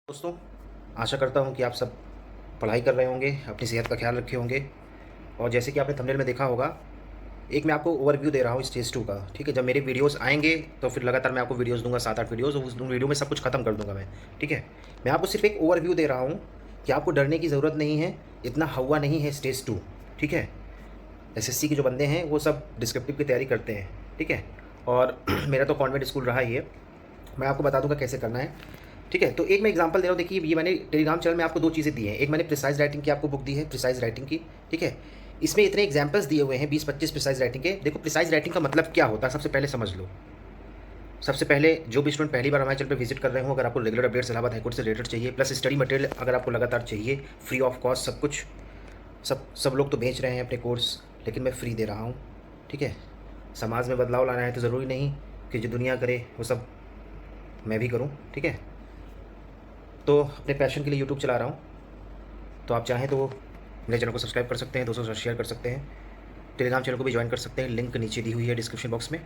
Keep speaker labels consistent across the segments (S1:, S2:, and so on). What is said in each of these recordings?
S1: दोस्तों, आशा करता हूँ कि आप सब पढ़ाई कर रहे होंगे, अपनी सेहत का ख्याल रखे होंगे। और जैसे कि आपने थंबनेल में देखा होगा, एक मैं आपको ओवरव्यू दे रहा हूँ स्टेज 2 का। ठीक है, जब मेरे वीडियोस आएंगे तो फिर लगातार मैं आपको वीडियोस दूंगा, 7-8 वीडियोस, और उस वीडियो में सब कुछ खत्म कर दूंगा मैं। ठीक है, मैं आपको सिर्फ एक ओवरव्यू दे रहा हूँ कि आपको डरने की ज़रूरत नहीं है, इतना हवा नहीं है स्टेज 2। ठीक है, एसएससी के जो बंदे हैं वो सब डिस्क्रिप्टिव की तैयारी करते हैं। ठीक है, और मेरा तो कॉन्वेंट स्कूल रहा ही है, मैं आपको बता दूंगा कैसे करना है। ठीक है, तो एक मैं एग्जांपल दे रहा हूँ। देखिए, ये मैंने टेलीग्राम चैनल में आपको 2 चीज़ें दी हैं। एक मैंने प्रिसाइज राइटिंग की आपको बुक दी है, प्रिसाइज राइटिंग की। ठीक है, इसमें इतने एग्जाम्पल्स दिए हुए हैं, 20-25 प्रिसाइज राइटिंग के। देखो, प्रिसाइज राइटिंग का मतलब क्या होता है सबसे पहले समझ लो। सबसे पहले जो भी स्टूडेंट पहली बार हमारे चैनल पर विजिट कर रहे हो, अगर आपको रेगुलर अपडेट्स इलाहाबाद हाईकोर्ट से रिलेटेड चाहिए, प्लस स्टडी मटेरियल अगर आपको लगातार चाहिए, फ्री ऑफ कॉस्ट सब कुछ, सब लोग तो बेच रहे हैं अपने कोर्स, लेकिन मैं फ्री दे रहा हूँ। ठीक है, समाज में बदलाव लाना है तो ज़रूरी नहीं कि जो दुनिया करे वो सब मैं भी करूँ। ठीक है, तो अपने पैशन के लिए यूट्यूब चला रहा हूँ, तो आप चाहें तो मेरे चैनल को सब्सक्राइब कर सकते हैं, दोस्तों से शेयर कर सकते हैं, टेलीग्राम चैनल को भी ज्वाइन कर सकते हैं, लिंक नीचे दी हुई है डिस्क्रिप्शन बॉक्स में,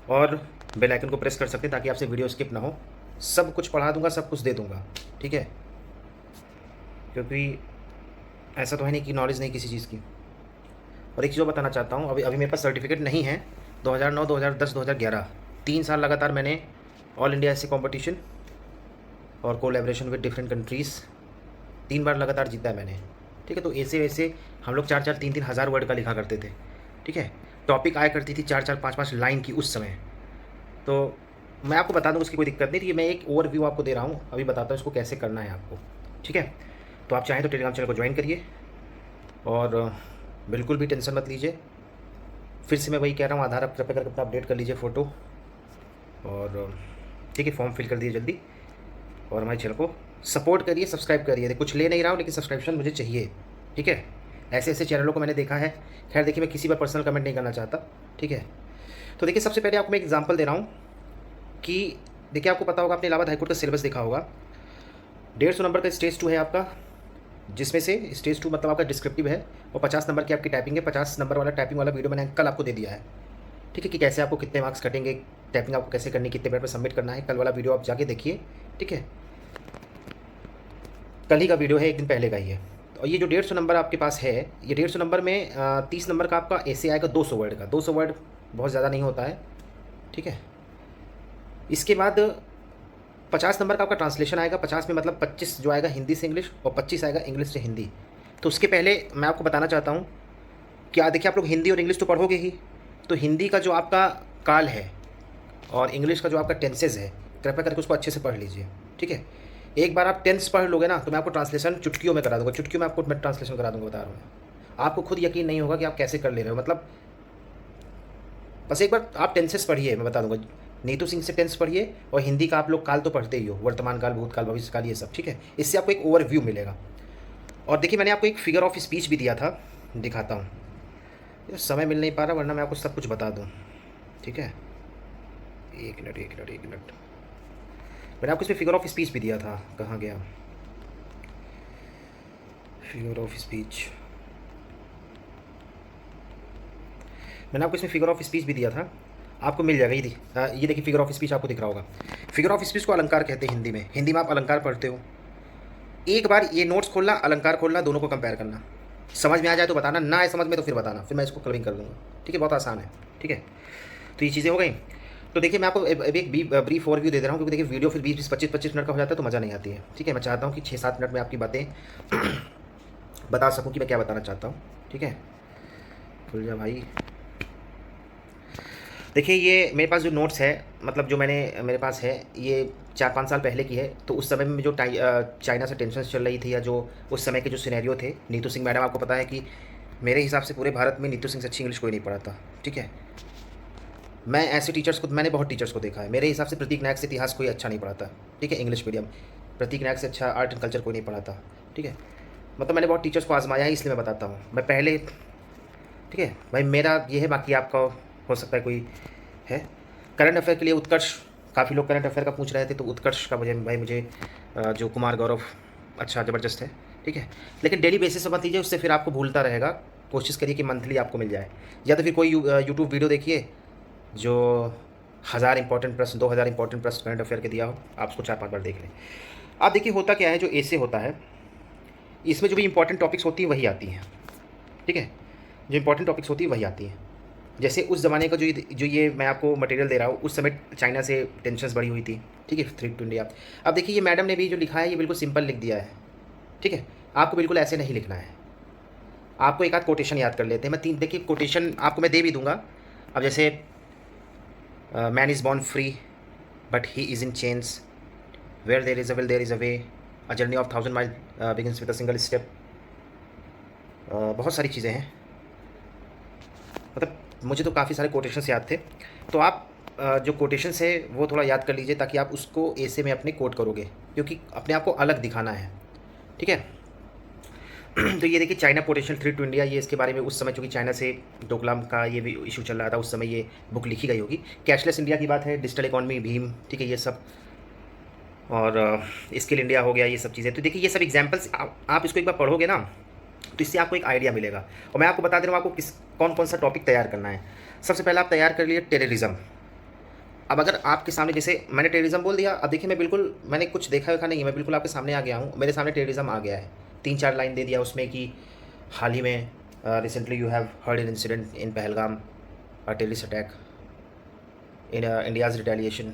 S1: और बेल आइकन को प्रेस कर सकते हैं ताकि आपसे वीडियो स्किप ना हो। सब कुछ पढ़ा दूंगा, सब कुछ दे दूंगा। ठीक है, क्योंकि ऐसा तो है नहीं कि नॉलेज नहीं किसी चीज़ की। और एक चीज़ बताना चाहता हूँ, अभी अभी मेरे पास सर्टिफिकेट नहीं है। 2009, 2010, 2011 3 साल लगातार मैंने ऑल इंडिया ऐसे कॉम्पिटिशन और कोलैबोरेशन विद डिफरेंट कंट्रीज़ 3 बार लगातार जीता है मैंने। ठीक है, तो ऐसे वैसे हम लोग 4-4, 3-3 हज़ार वर्ड का लिखा करते थे। ठीक है, टॉपिक आया करती थी 4-4, 5-5 लाइन की उस समय। तो मैं आपको बता दूँ, उसकी कोई दिक्कत नहीं थी। मैं एक ओवरव्यू आपको दे रहा हूँ, अभी बताता हूँ इसको कैसे करना है आपको। ठीक है, तो आप चाहें तो टेलीग्राम चैनल को ज्वाइन करिए, और बिल्कुल भी टेंशन मत लीजिए। फिर से मैं वही कह रहा हूँ, आधार आप कृपया करके अपना अपडेट कर लीजिए फ़ोटो, और ठीक है, फॉर्म फिल कर दीजिए जल्दी, और हमारे चैनल को सपोर्ट करिए, सब्सक्राइब करिए। कुछ ले नहीं रहा हूँ, लेकिन सब्सक्रिप्शन मुझे चाहिए। ठीक है, ऐसे ऐसे चैनलों को मैंने देखा है। खैर देखिए, मैं किसी पर पर्सनल कमेंट नहीं करना चाहता। ठीक है, तो देखिए, सबसे पहले आपको मैं एक एग्जांपल दे रहा हूँ कि देखिए, आपको पता होगा, आपने इलाहाबाद हाईकोर्ट का सिलेबस देखा होगा। 150 नंबर का स्टेज 2 है आपका, जिसमें से स्टेज 2 मतलब आपका डिस्क्रिप्टिव है, और 50 नंबर की आपकी टाइपिंग है। 50 नंबर वाला टाइपिंग वाला वीडियो मैंने कल आपको दे दिया है। ठीक है, कि कैसे आपको कितने मार्क्स कटेंगे, टाइपिंग आपको कैसे करनी, कितने मिनट में सबमिट करना है। कल वाला वीडियो आप जाके देखिए। ठीक है, कल ही का वीडियो है, एक दिन पहले का ही है। और ये जो 150 नंबर आपके पास है, ये 150 नंबर में 30 नंबर का आपका ऐसे आएगा 200 वर्ड का। 200 वर्ड बहुत ज़्यादा नहीं होता है। ठीक है, इसके बाद 50 नंबर का आपका ट्रांसलेशन आएगा। 50 में मतलब 25 जो आएगा हिंदी से इंग्लिश, और 25 आएगा इंग्लिश से हिंदी। तो उसके पहले मैं आपको बताना चाहता हूँ कि देखिए, आप लोग हिंदी और इंग्लिश तो पढ़ोगे ही, तो हिंदी का जो आपका काल है और इंग्लिश का जो आपका टेंसेज है, कृपया करके उसको अच्छे से पढ़ लीजिए। ठीक है, एक बार आप टेंस पढ़ लोगे ना, तो मैं आपको ट्रांसलेशन चुटकियों में करा दूंगा। चुटकियों में आपको मैं ट्रांसलेशन करा दूंगा, बता रहा हूँ मैं। आपको खुद यकीन नहीं होगा कि आप कैसे कर ले रहे हो। मतलब बस एक बार आप टेंसेस पढ़िए, मैं बता दूंगा। नीतू सिंह से टेंस पढ़िए, और हिंदी का आप लोग काल तो पढ़ते ही हो, वर्तमान काल, भूतकाल, भविष्य काल, ये सब। ठीक है, इससे आपको एक ओवरव्यू मिलेगा। और देखिए, मैंने आपको एक फिगर ऑफ स्पीच भी दिया था, दिखाता हूँ। समय मिल नहीं पा रहा, वरना मैं आपको सब कुछ बता दूँ। ठीक है, एक मिनट एक मिनट एक मिनट, मैंने आपको इसमें फिगर ऑफ स्पीच भी दिया था। कहाँ गया फिगर ऑफ स्पीच? मैंने आपको इसमें फिगर ऑफ स्पीच भी दिया था, आपको मिल जाएगा। ये देखिए, फिगर ऑफ स्पीच आपको दिख रहा होगा। फिगर ऑफ स्पीच को अलंकार कहते हैं हिंदी में। हिंदी में आप अलंकार पढ़ते हो। एक बार ये नोट्स खोलना, अलंकार खोलना, दोनों को कंपेयर करना। समझ में आ जाए तो बताना, ना आए समझ में तो फिर बताना, फिर मैं इसको कलरिंग कर दूँगा। ठीक है, बहुत आसान है। ठीक है, तो ये चीज़ें हो गई। तो देखिए, मैं आपको एक ब्रीफ ओवरव्यू दे रहा हूँ, क्योंकि देखिए, वीडियो फिर 20-20, 25-25 मिनट का हो जाता है तो मज़ा नहीं आती है। ठीक है, मैं चाहता हूँ कि 6-7 मिनट में आपकी बातें बता सकूँ कि मैं क्या बताना चाहता हूँ। ठीक है, खुल जा भाई। देखिए, ये मेरे पास जो नोट्स है, मतलब जो मेरे पास है, ये 4-5 साल पहले की है। तो उस समय में जो चाइना से टेंशन चल रही थी, या जो उस समय के जो सिनेरियो थे, नीतू सिंह मैडम, आपको पता है कि मेरे हिसाब से पूरे भारत में नीतू सिंह से अच्छी इंग्लिश कोई नहीं पढ़ाता। ठीक है, मैं ऐसे टीचर्स को, मैंने बहुत टीचर्स को देखा है। मेरे हिसाब से प्रतीक नायक से इतिहास कोई अच्छा नहीं पढ़ाता। ठीक है, इंग्लिश मीडियम, प्रतीक नायक से अच्छा आर्ट एंड कल्चर कोई नहीं पढ़ाता। ठीक है, मतलब मैंने बहुत टीचर्स को आजमाया है, इसलिए मैं बताता हूँ। मैं पहले, ठीक है भाई, मेरा ये है, बाकी आपका हो सकता है कोई है। करंट अफेयर के लिए उत्कर्ष, काफ़ी लोग करंट अफेयर का पूछ रहे थे, तो उत्कर्ष का मुझे जो कुमार गौरव, अच्छा ज़बरदस्त है। ठीक है, लेकिन डेली बेसिस पर मत लीजिए, उससे फिर आपको भूलता रहेगा। कोशिश करिए कि मंथली आपको मिल जाए, या तो फिर कोई यूट्यूब वीडियो देखिए जो 1000 इंपॉर्टेंट प्रश्न, 2000 इंपॉर्टेंट प्रश्न करंट अफेयर के दिया हो, आप उसको 4-5 बार देख लें। आप देखिए होता क्या है, जो ऐसे होता है इसमें जो भी इंपॉर्टेंट टॉपिक्स होती हैं वही आती हैं, ठीक है, जो इंपॉर्टेंट टॉपिक्स होती है वही आती हैं। जैसे उस ज़माने का जो ये मैं आपको मटेरियल दे रहा हूँ, उस समय चाइना से टेंशन्स बढ़ी हुई थी, ठीक है, थ्रेट टू इंडिया। अब देखिए ये मैडम ने भी जो लिखा है ये बिल्कुल सिंपल लिख दिया है, ठीक है, आपको बिल्कुल ऐसे नहीं लिखना है। आपको एक आध कोटेशन याद कर लेते हैं, मैं 3 देखिए कोटेशन आपको मैं दे भी दूंगा। अब जैसे man is born free but he is in chains, where there is a will there is a way, a journey of 1000 mile begins with a single step. बहुत सारी चीज़ें हैं, मतलब मुझे तो काफ़ी सारे कोटेशंस याद थे। तो आप जो कोटेशंस है वो थोड़ा याद कर लीजिए, ताकि आप उसको ऐसे में अपने कोट करोगे, क्योंकि अपने आप को अलग दिखाना है, ठीक है। तो ये देखिए China potential threat to India, ये इसके बारे में उस समय चूँकि चाइना से डोकलाम का ये भी इशू चल रहा था, उस समय ये बुक लिखी गई होगी। कैशलेस इंडिया की बात है, डिजिटल इकॉनमी भीम, ठीक है, ये सब, और स्किल इंडिया हो गया, ये सब चीज़ें। तो देखिए ये सब एग्जाम्पल्स आप इसको एक बार पढ़ोगे ना, तो इससे आपको एक आइडिया मिलेगा। और मैं आपको बता दे रहा हूँ आपको कौन कौन सा टॉपिक तैयार करना है। सबसे पहले आप तैयार कर लिए टेररिज्म। अब अगर आपके सामने, जैसे मैंने टेररिज्म बोल दिया, अब देखिए मैंने कुछ देखा हुआ नहीं है, मैं बिल्कुल आपके सामने आ गया हूँ, मेरे सामने टेररिज्म आ गया है। 3-4 लाइन दे दिया उसमें कि हाल ही में recently you have heard an incident in Pahalgam, a terrorist attack, in India's retaliation,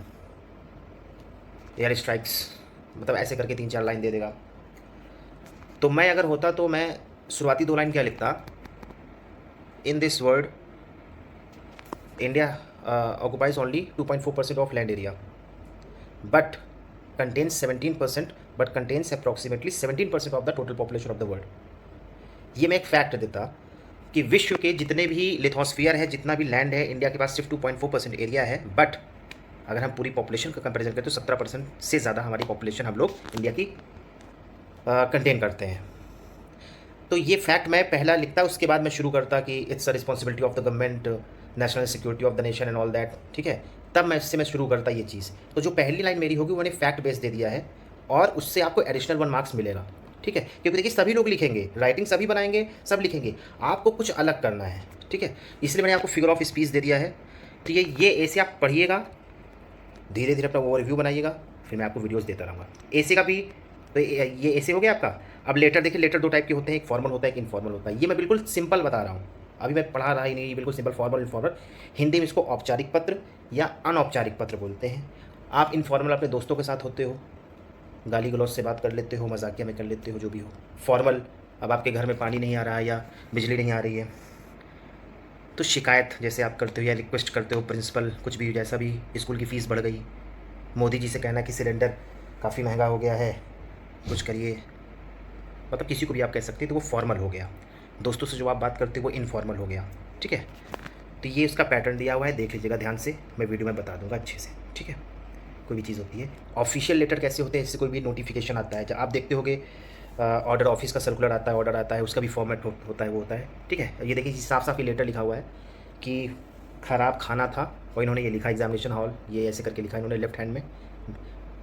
S1: air strikes, मतलब ऐसे करके 3-4 लाइन दे देगा। तो मैं अगर होता तो मैं शुरुआती 2 लाइन क्या लिखता, in this world India occupies only 2.4% of land area, but contains 17%, but contains approximately 17% of the total population of the world। ये मैं एक फैक्ट देता कि विश्व के जितने भी लिथोस्फीयर है, जितना भी लैंड है, इंडिया के पास सिर्फ 2.4% एरिया है, बट अगर हम पूरी पॉपुलेशन का कंपैरिजन करें तो 17% से ज़्यादा हमारी पॉपुलेशन हम लोग इंडिया की कंटेन करते हैं। तो ये फैक्ट मैं पहला लिखता, उसके बाद मैं शुरू करता कि it's a responsibility of the government, national security of the nation and all that, ठीक है। तब मैं शुरू करता ये चीज़। तो जो पहली लाइन मेरी होगी वो मैंने फैक्ट बेस दे दिया है, और उससे आपको एडिशनल 1 मार्क्स मिलेगा, ठीक है। क्योंकि देखिए सभी लोग लिखेंगे, राइटिंग सभी बनाएंगे, सब लिखेंगे, आपको कुछ अलग करना है, ठीक है। इसलिए मैंने आपको फिगर ऑफ स्पीच दे दिया है, ठीक है। ये ऐसे आप पढ़िएगा, धीरे धीरे अपना ओवरव्यू बनाइएगा, फिर मैं आपको वीडियोज़ देता रहूँगा। ऐसे का भी, तो ये ऐसे हो गया आपका। अब लेटर देखिए, लेटर 2 टाइप के होते हैं, एक फॉर्मल होता है, एक इनफॉर्मल होता है। ये मैं बिल्कुल सिंपल बता रहा हूँ, अभी मैं पढ़ा रहा ही नहीं, बिल्कुल सिंपल, फॉर्मल इनफॉर्मल। हिंदी में इसको औपचारिक पत्र या अनौपचारिक पत्र बोलते हैं। आप इनफॉर्मल अपने दोस्तों के साथ होते हो, गाली गलौज से बात कर लेते हो, मजाकिया में कर लेते हो, जो भी हो। फॉर्मल, अब आपके घर में पानी नहीं आ रहा है या बिजली नहीं आ रही है, तो शिकायत जैसे आप करते हो या रिक्वेस्ट करते हो प्रिंसिपल, कुछ भी, जैसा भी, स्कूल की फ़ीस बढ़ गई, मोदी जी से कहना कि सिलेंडर काफ़ी महंगा हो गया है, कुछ करिए, मतलब किसी को भी आप कह सकते हैं, तो वो फॉर्मल हो गया। दोस्तों से जो आप बात करते हो वो इनफॉर्मल हो गया, ठीक है। तो ये उसका पैटर्न दिया हुआ है, देख लीजिएगा ध्यान से, मैं वीडियो में बता दूंगा अच्छे से, ठीक है। कोई भी चीज़ होती है। ऑफिशियल लेटर कैसे होते हैं, इससे कोई भी नोटिफिकेशन आता है, जब आप देखते होगे ऑर्डर ऑफिस का सर्कुलर आता है, ऑर्डर आता है, उसका भी फॉर्मेट होता है, वो होता है, ठीक है। ये देखिए साफ साफ ये लेटर लिखा हुआ है कि ख़राब खाना था, और इन्होंने ये लिखा एग्जामिनेशन हॉल, ये ऐसे करके लिखा इन्होंने लेफ्ट हैंड में,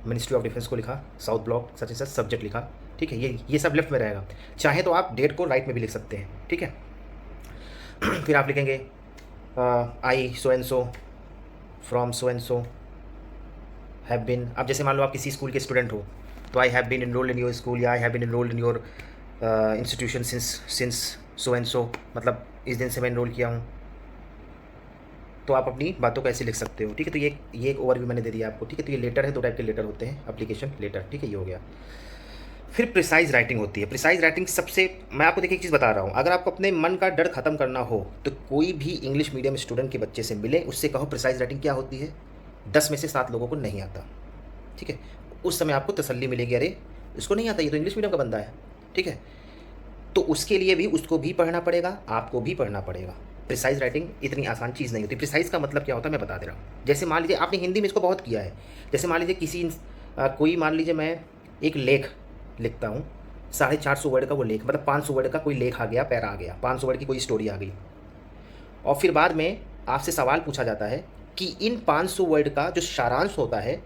S1: मिनिस्ट्री ऑफ डिफेंस को लिखा, south block such and such, subject लिखा, ठीक है। ये सब लेफ्ट में रहेगा। चाहे तो आप डेट को राइट में भी लिख सकते हैं, ठीक है। फिर आप लिखेंगे I so and so from so and so have been. अब जैसे मान लो आप किसी स्कूल के स्टूडेंट हो, तो I have been enrolled in your school, या I have been enrolled in your institution since so and so, मतलब इस दिन से मैं इनरोल किया हूँ। तो आप अपनी बातों को ऐसे लिख सकते हो, ठीक है। तो ये एक ओवरव्यू मैंने दे दिया आपको, ठीक है। तो ये लेटर है, 2 टाइप के लेटर होते हैं, एप्लीकेशन लेटर, ठीक है, ये हो गया। फिर प्रिसाइज राइटिंग होती है। प्रिसाइज राइटिंग सबसे, मैं आपको देखिए एक चीज़ बता रहा हूँ, अगर आपको अपने मन का डर खत्म करना हो तो कोई भी इंग्लिश मीडियम स्टूडेंट के बच्चे से मिले, उससे कहो प्रिसाइज राइटिंग क्या होती है, 10 में से 7 लोगों को नहीं आता, ठीक है। उस समय आपको तसल्ली मिलेगी, अरे इसको नहीं आता, ये तो इंग्लिश मीडियम का बंदा है, ठीक है। तो उसके लिए भी उसको भी पढ़ना पड़ेगा, आपको भी पढ़ना पड़ेगा। प्रिसाइज राइटिंग इतनी आसान चीज़ नहीं होती। प्रिसाइज का मतलब क्या होता है मैं बता दे रहा हूँ। जैसे मान लीजिए आपने हिंदी में इसको बहुत किया है, जैसे मान लीजिए कोई, मान लीजिए मैं एक लेख लिखता हूँ, 450 वर्ड का वो लेख, मतलब 500 वर्ड का कोई लेख आ गया, पैरा आ गया, 500 वर्ड की कोई स्टोरी आ गई, और फिर बाद में आपसे सवाल पूछा जाता है कि इन 500 वर्ड का जो सारांश होता है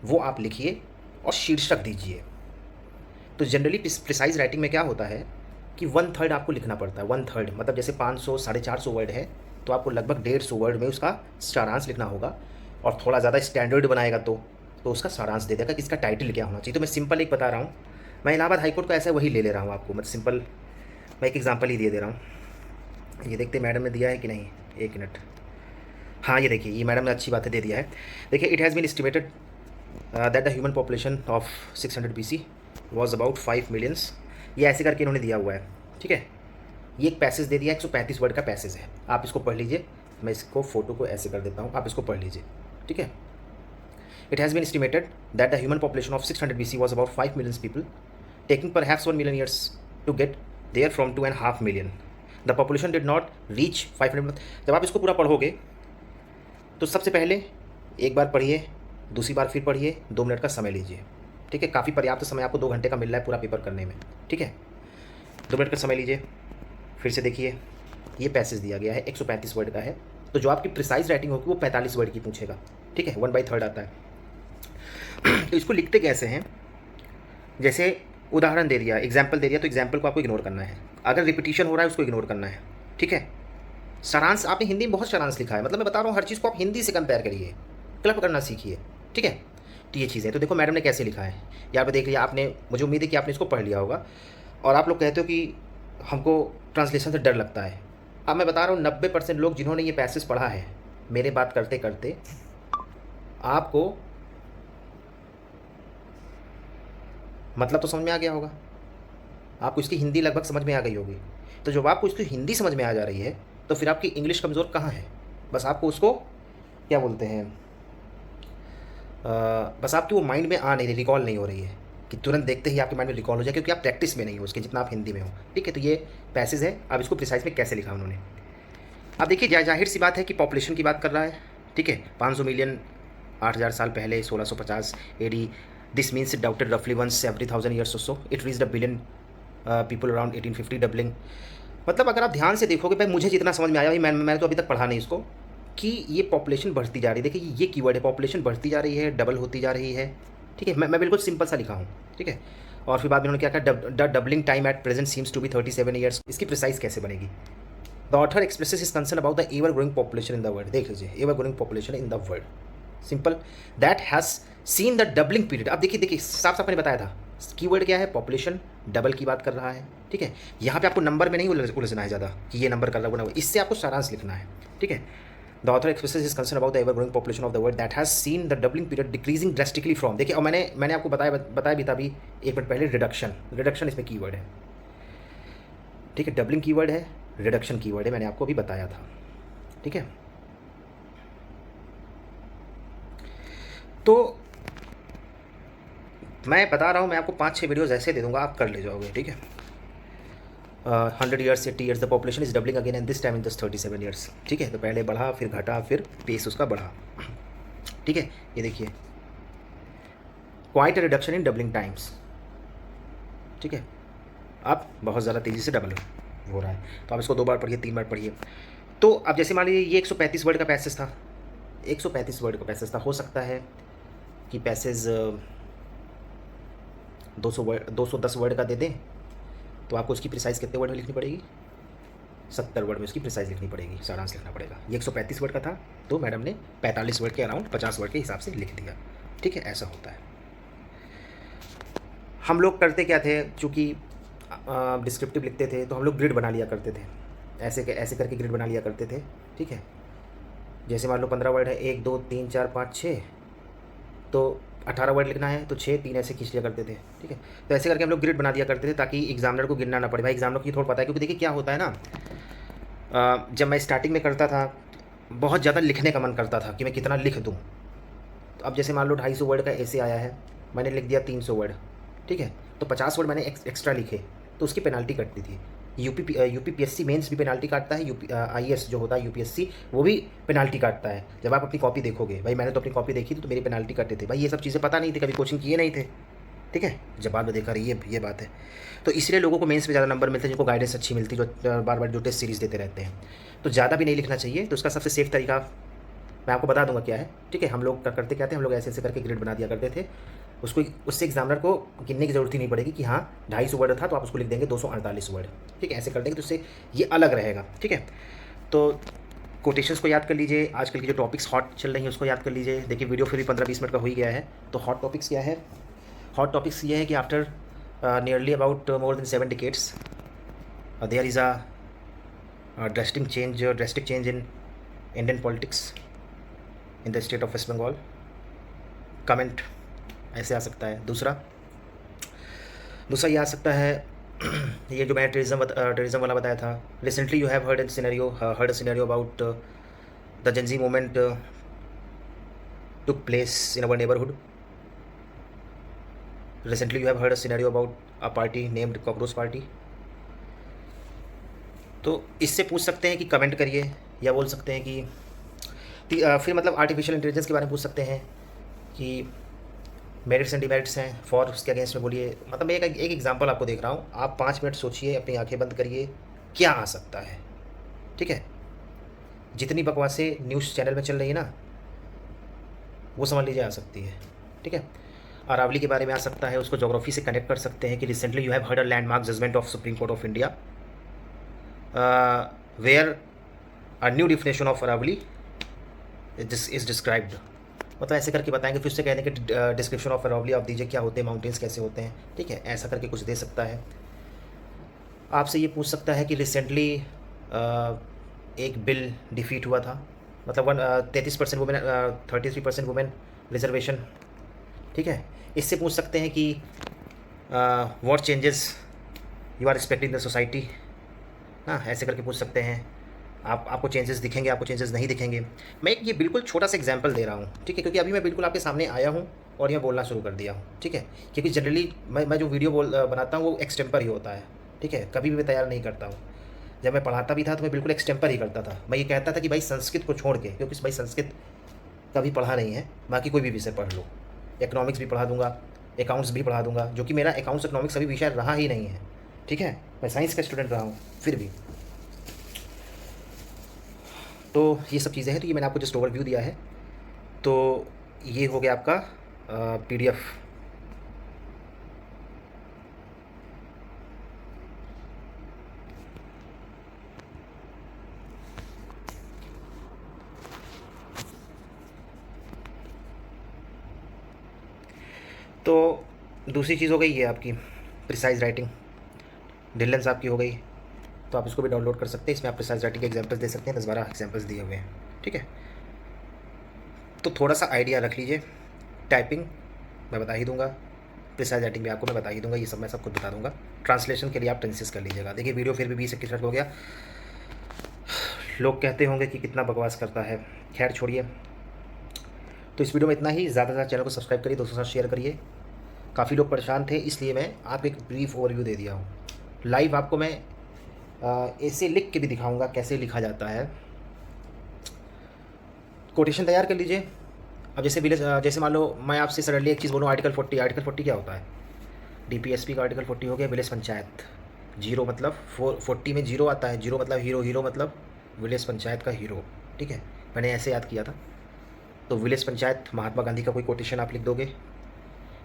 S1: वो आप लिखिए और शीर्षक दीजिए। तो जनरली प्रिसाइज राइटिंग में क्या होता है कि 1/3 आपको लिखना पड़ता है। 1/3 मतलब जैसे 500 450 वर्ड है, तो आपको लगभग 150 वर्ड में उसका सारांश लिखना होगा, और थोड़ा ज़्यादा स्टैंडर्ड बनाएगा तो तो उसका सारांश दे देगा कि इसका टाइटल क्या होना चाहिए। तो मैं सिंपल एक बता रहा हूँ, मैं इलाहाबाद हाईकोर्ट का ऐसा वही ले रहा हूँ आपको, मतलब सिंपल मैं एक एग्जांपल ही दे रहा हूँ। ये देखते मैडम ने दिया है कि नहीं, एक मिनट। हाँ ये देखिए, ये मैडम ने अच्छी बातें दे दिया है। देखिए, it has been estimated that the human population of 600 BC was about 5 millions. ये ऐसे करके इन्होंने दिया हुआ है, ठीक है। ये एक पैसेज दे दिया, 135 वर्ड का पैसेज है, आप इसको पढ़ लीजिए। मैं इसको फोटो को ऐसे कर देता हूँ, आप इसको पढ़ लीजिए, ठीक है। It has been estimated that the human population of 600 BC was about 5 million people, taking perhaps 1 million years to get there from 2.5 million. The population did not reach 500। जब आप इसको पूरा पढ़ोगे तो सबसे पहले एक बार पढ़िए, दूसरी बार फिर पढ़िए, 2 मिनट का समय लीजिए, ठीक है। काफ़ी पर्याप्त समय आपको 2 घंटे का मिल रहा है पूरा पेपर करने में, ठीक है। 2 मिनट का समय लीजिए, फिर से देखिए। ये पैसेज दिया गया है, 135 वर्ड का है, तो जो आपकी प्रिसाइज राइटिंग होगी वो 45 वर्ड की पूछेगा, ठीक है। 1/3 आता है। तो इसको लिखते कैसे हैं, जैसे उदाहरण दे दिया, एग्जाम्पल दे दिया, तो एग्जाम्पल को आपको इग्नोर करना है। अगर रिपीटिशन हो रहा है उसको इग्नोर करना है, ठीक है। सारांश आपने हिंदी में बहुत सारांश लिखा है, मतलब मैं बता रहा हूँ हर चीज़ को आप हिंदी से कंपेयर करिए, क्लब करना सीखिए, ठीक है। तो ये चीज़ है। तो देखो मैडम ने कैसे लिखा है, यहाँ पे देख लिया आपने, मुझे उम्मीद है कि आपने इसको पढ़ लिया होगा। और आप लोग कहते हो कि हमको ट्रांसलेशन से डर लगता है। अब मैं बता रहा हूँ 90% लोग जिन्होंने ये पैसेज पढ़ा है, मेरे बात करते करते आपको मतलब तो समझ में आ गया होगा, आपको इसकी हिंदी लगभग समझ में आ गई होगी। तो जब आपको इसकी हिंदी समझ में आ जा रही है तो फिर आपकी इंग्लिश कमज़ोर कहाँ है? बस आपको उसको क्या बोलते हैं, बस आपकी वो माइंड में आ नहीं रही, रिकॉल नहीं हो रही है कि तुरंत देखते ही आपके माइंड में रिकॉल हो जाए, क्योंकि आप प्रैक्टिस में नहीं हो उसके जितना आप हिंदी में हो, ठीक है। तो ये पैसेज है, अब इसको प्रिसाइज में कैसे लिखा उन्होंने। अब देखिए, जाहिर सी बात है कि पॉपुलेशन की बात कर रहा है, ठीक है। 500 मिलियन 8000 साल पहले 1650 AD, this means it doubted रफली वंस एवरी 1000 ईयर्स और so, it reached 1 billion people around 1850, doubling. मतलब अगर आप ध्यान से देखोगे, भाई मुझे जितना समझ में आया, भाई मैंने तो अभी तक पढ़ा नहीं इसको, कि ये पॉपुलेशन बढ़ती जा रही है। देखिए ये कीवर्ड है, पॉपुलेशन बढ़ती जा रही है, डबल होती जा रही है, ठीक है। मैं बिल्कुल सिंपल सा लिखा हूँ, ठीक है। और फिर बाद में उन्होंने क्या कहा, the doubling time at present seems to be 37 years. इसकी प्रिसाइज कैसे बनेगी? The author expresses is concern about the ever growing population in the world. देख लीजिए, ever growing population in the world, simple, that has seen the doubling period. अब देखिए साफ साफ मैंने बताया था, कीवर्ड क्या है, पॉपुलेशन डबल की बात कर रहा है, ठीक है। यहाँ पे आपको नंबर में नहीं उलझना है ज़्यादा कि ये नंबर कर रहा है वो नंबर, इससे आपको सारांश लिखना है, ठीक है। The author expresses his concern about the ever growing population of the world that has seen the doubling period decreasing drastically from. देखिए, और मैंने आपको बताया भी था अभी 1 मिनट पहले, रिडक्शन इसमें कीवर्ड है, ठीक है। डबलिंग कीवर्ड है, रिडक्शन कीवर्ड है, मैंने आपको अभी बताया था, ठीक है। तो मैं बता रहा हूँ, मैं आपको 5-6 वीडियोज़ ऐसे दे दूँगा, आप कर ले जाओगे, ठीक है। 100 years 80 years the population is doubling again and this time in just 37 years, ठीक है। तो पहले बढ़ा, फिर घटा, फिर पेस उसका बढ़ा, ठीक है। ये देखिए, quite a reduction in doubling times, ठीक है। अब बहुत ज़्यादा तेज़ी से डबल हो रहा है, तो आप इसको 2 बार पढ़िए, 3 बार पढ़िए। तो अब जैसे मान लीजिए ये 135 वर्ड का पैसेज था, 135 वर्ड का पैसेज था, हो सकता है कि पैसेज 210 वर्ड का दे दें, तो आपको उसकी प्रिसाइज कितने वर्ड में लिखनी पड़ेगी? 70 वर्ड में उसकी प्रिसाइज लिखनी पड़ेगी, सारांश लिखना पड़ेगा। ये 135 वर्ड का था, तो मैडम ने 45 वर्ड के अराउंड 50 वर्ड के हिसाब से लिख दिया, ठीक है। ऐसा होता है। हम लोग करते क्या थे, चूँकि डिस्क्रिप्टिव लिखते थे तो हम लोग ग्रिड बना लिया करते थे, ऐसे करके ग्रिड बना लिया करते थे, ठीक है। जैसे मान लो 15 वर्ड है, 1 2 3 4 5 6, तो 18 वर्ड लिखना है तो 6 3 ऐसे खींच लिया करते थे, ठीक है। तो ऐसे करके हम लोग ग्रिड बना दिया करते थे ताकि एग्जामिनर को गिनना ना पड़े। भाई एग्जामिनर को ये थोड़ा पता है, क्योंकि देखिए क्या होता है ना, जब मैं स्टार्टिंग में करता था बहुत ज़्यादा लिखने का मन करता था कि मैं कितना लिख दूँ। तो अब जैसे मान लो 250 वर्ड का ऐसे आया है, मैंने लिख दिया 300 वर्ड, ठीक है। तो 50 वर्ड मैंने एक्स्ट्रा लिखे, तो उसकी पेनाल्टी कटती थी। यूपीपीएससी मेंस भी पेनाल्टी काटता है, आईएएस जो होता है यूपीएससी, वो भी पेनाल्टी काटता है। जब आप अपनी कॉपी देखोगे, भाई मैंने तो अपनी कॉपी देखी थी तो मेरी पेनाल्टी कटे थे। भाई ये सब चीज़ें पता नहीं थी, कभी कोचिंग किए नहीं थे, ठीक है। जब बाद में देखा रही ये बात है, तो इसलिए लोगों को मेंस में ज़्यादा नंबर मिलते हैं, जिनको गाइडेंस अच्छी मिलती है, जो बार बार जो टेस्ट सीरीज़ देते रहते हैं। तो ज़्यादा भी नहीं लिखना चाहिए। तो उसका सबसे सेफ तरीका मैं आपको बता दूंगा क्या है, ठीक है। हम लोग करते क्या थे, हम लोग ऐसे करके ग्रेड बना दिया करते थे, उससे एग्जामिनर को गिनने की जरूरत ही नहीं पड़ेगी कि हाँ 250 वर्ड था तो आप उसको लिख देंगे 248 वर्ड, ठीक है। ऐसे कर देंगे तो उससे ये अलग रहेगा, ठीक है। तो कोटेशंस को याद कर लीजिए, आजकल की जो टॉपिक्स हॉट चल रही हैं उसको याद कर लीजिए। देखिए वीडियो फिर भी 15-20 मिनट का हो ही गया है। तो हॉट टॉपिक्स क्या है? हॉट टॉपिक्स ये है कि after nearly about more than 7 decades there is a drastic change in Indian politics in the state of West Bengal. Comment ऐसे आ सकता है। दूसरा ये आ सकता है ये जो मैंने टेररिज्म वाला बताया था। Recently you have heard a scenario about the Gen Z movement took place in our neighborhood. Recently you have heard a scenario about a party named Cockroach Party. तो इससे पूछ सकते हैं कि कमेंट करिए, या बोल सकते हैं कि फिर मतलब आर्टिफिशियल इंटेलिजेंस के बारे में पूछ सकते हैं कि मेरिट्स एंड डिमेरिट्स हैं, फॉर उसके अगेंस्ट में बोलिए। मतलब मैं एक एग्जांपल आपको देख रहा हूँ, आप 5 मिनट सोचिए, अपनी आंखें बंद करिए, क्या आ सकता है। ठीक है, जितनी बकवासें न्यूज़ चैनल में चल रही है ना, वो समझ लीजिए आ सकती है। ठीक है, अरावली के बारे में आ सकता है, उसको ज्योग्राफी से कनेक्ट कर सकते हैं कि recently you have heard a landmark judgment of Supreme Court of India where a new definition of Aravalli is described. मतलब ऐसे करके बताएंगे, फिर उससे कहने के डिस्क्रिप्शन ऑफ अरावली आप दीजिए, क्या होते हैं, माउंटेन्स कैसे होते हैं। ठीक है, ऐसा करके कुछ दे सकता है। आपसे ये पूछ सकता है कि रिसेंटली एक बिल डिफीट हुआ था, मतलब 33% वुमेन 33% वुमेन रिजर्वेशन। ठीक है, इससे पूछ सकते हैं कि what changes you are expecting the society. हाँ, ऐसे करके पूछ सकते हैं। आपको चेंजेस दिखेंगे, आपको चेंजेस नहीं दिखेंगे। मैं एक ये बिल्कुल छोटा सा एग्जांपल दे रहा हूँ। ठीक है, क्योंकि अभी मैं बिल्कुल आपके सामने आया हूँ और ये बोलना शुरू कर दिया हूँ। ठीक है, क्योंकि जनरली मैं जो वीडियो बनाता हूँ वो एक्सटेम्पर ही होता है। ठीक है, कभी भी मैं तैयार नहीं करता हूँ। जब मैं पढ़ाता भी था तो मैं बिल्कुल एक्सटेम्पर ही करता था। मैं ये कहता था कि भाई संस्कृत को छोड़ के, क्योंकि भाई संस्कृत कभी पढ़ा नहीं है, बाकी कोई भी विषय पढ़ लो। इकोनॉमिक्स भी पढ़ा दूंगा, अकाउंट्स भी पढ़ा दूंगा, जो कि मेरा अकाउंट्स इकोनॉमिक्स अभी विषय रहा ही नहीं है। ठीक है, मैं साइंस का स्टूडेंट रहा हूँ फिर भी। तो ये सब चीज़ें हैं। तो ये मैंने आपको जस्ट ओवरव्यू दिया है। तो ये हो गया आपका PDF। तो दूसरी चीज़ हो गई ये आपकी प्रिसाइज राइटिंग, डिलेंस आपकी हो गई। तो आप इसको भी डाउनलोड कर सकते हैं। इसमें आप प्रिसाइज राइटिंग के एग्जांपल्स दे सकते हैं, 10-12 एग्जांपल्स दिए हुए हैं। ठीक है, तो थोड़ा सा आइडिया रख लीजिए। टाइपिंग मैं बता ही दूंगा, प्रिसाइज राइटिंग भी आपको मैं बता ही दूंगा, ये सब मैं सब कुछ बता दूंगा। ट्रांसलेशन के लिए आप टेंसेस कर लीजिएगा। देखिए वीडियो फिर भी 20-21 मिनट हो गया। लोग कहते होंगे कि कितना बकवास करता है, खैर छोड़िए। तो इस वीडियो में इतना ही। ज़्यादा से ज़्यादा चैनल को सब्सक्राइब करिए, दोस्तों के साथ शेयर करिए। काफ़ी लोग परेशान थे, इसलिए मैं आपको एक ब्रीफ ओवरव्यू दे दिया हूँ। लाइव आपको मैं ऐसे लिख के भी दिखाऊंगा कैसे लिखा जाता है। कोटेशन तैयार कर लीजिए। अब जैसे मान लो मैं आपसे सडनली एक चीज़ बोलूँ, आर्टिकल 40 क्या होता है? DPSP का आर्टिकल 40 हो गया। विलेज पंचायत, जीरो मतलब 40 में जीरो आता है, जीरो मतलब हीरो, हीरो मतलब विलेज पंचायत का हीरो। ठीक है, मैंने ऐसे याद किया था। तो विलेज पंचायत, महात्मा गांधी का कोई कोटेशन आप लिख दोगे।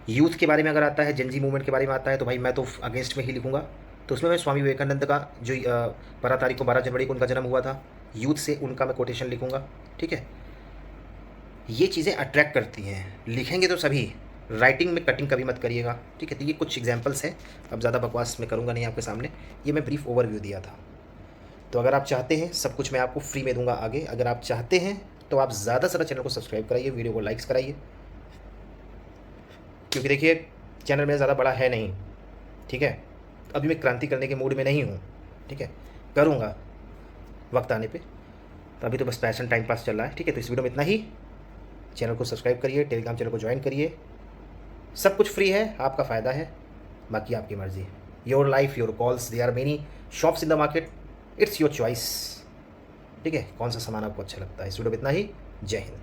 S1: यूथ के बारे में अगर आता है, जेनजी मूवमेंट के बारे में आता है, तो भाई मैं तो अगेंस्ट में ही लिखूंगा। तो उसमें मैं स्वामी विवेकानंद का जो 12 जनवरी को उनका जन्म हुआ था, यूथ से उनका मैं कोटेशन लिखूंगा। ठीक है, ये चीज़ें अट्रैक्ट करती हैं। लिखेंगे तो सभी, राइटिंग में कटिंग कभी मत करिएगा। ठीक है, तो ये कुछ एग्जांपल्स हैं। अब ज़्यादा बकवास मैं करूँगा नहीं आपके सामने, ये मैं ब्रीफ ओवरव्यू दिया था। तो अगर आप चाहते हैं, सब कुछ मैं आपको फ्री में दूंगा आगे। अगर आप चाहते हैं तो आप ज़्यादा से ज़्यादा चैनल को सब्सक्राइब कराइए, वीडियो को लाइक्स कराइए, क्योंकि देखिए चैनल मेरा ज़्यादा बड़ा है नहीं। ठीक है, अभी मैं क्रांति करने के मूड में नहीं हूँ। ठीक है, करूँगा वक्त आने पे। तो अभी तो बस पैशन टाइम पास चल रहा है। ठीक है, तो इस वीडियो में इतना ही। चैनल को सब्सक्राइब करिए, टेलीग्राम चैनल को ज्वाइन करिए। सब कुछ फ्री है, आपका फ़ायदा है, बाकी आपकी मर्ज़ी। Your life your calls, there are many shops in the market, it's your choice. ठीक है, कौन सा सामान आपको अच्छा लगता है। इस वीडियो में इतना ही। जय हिंद।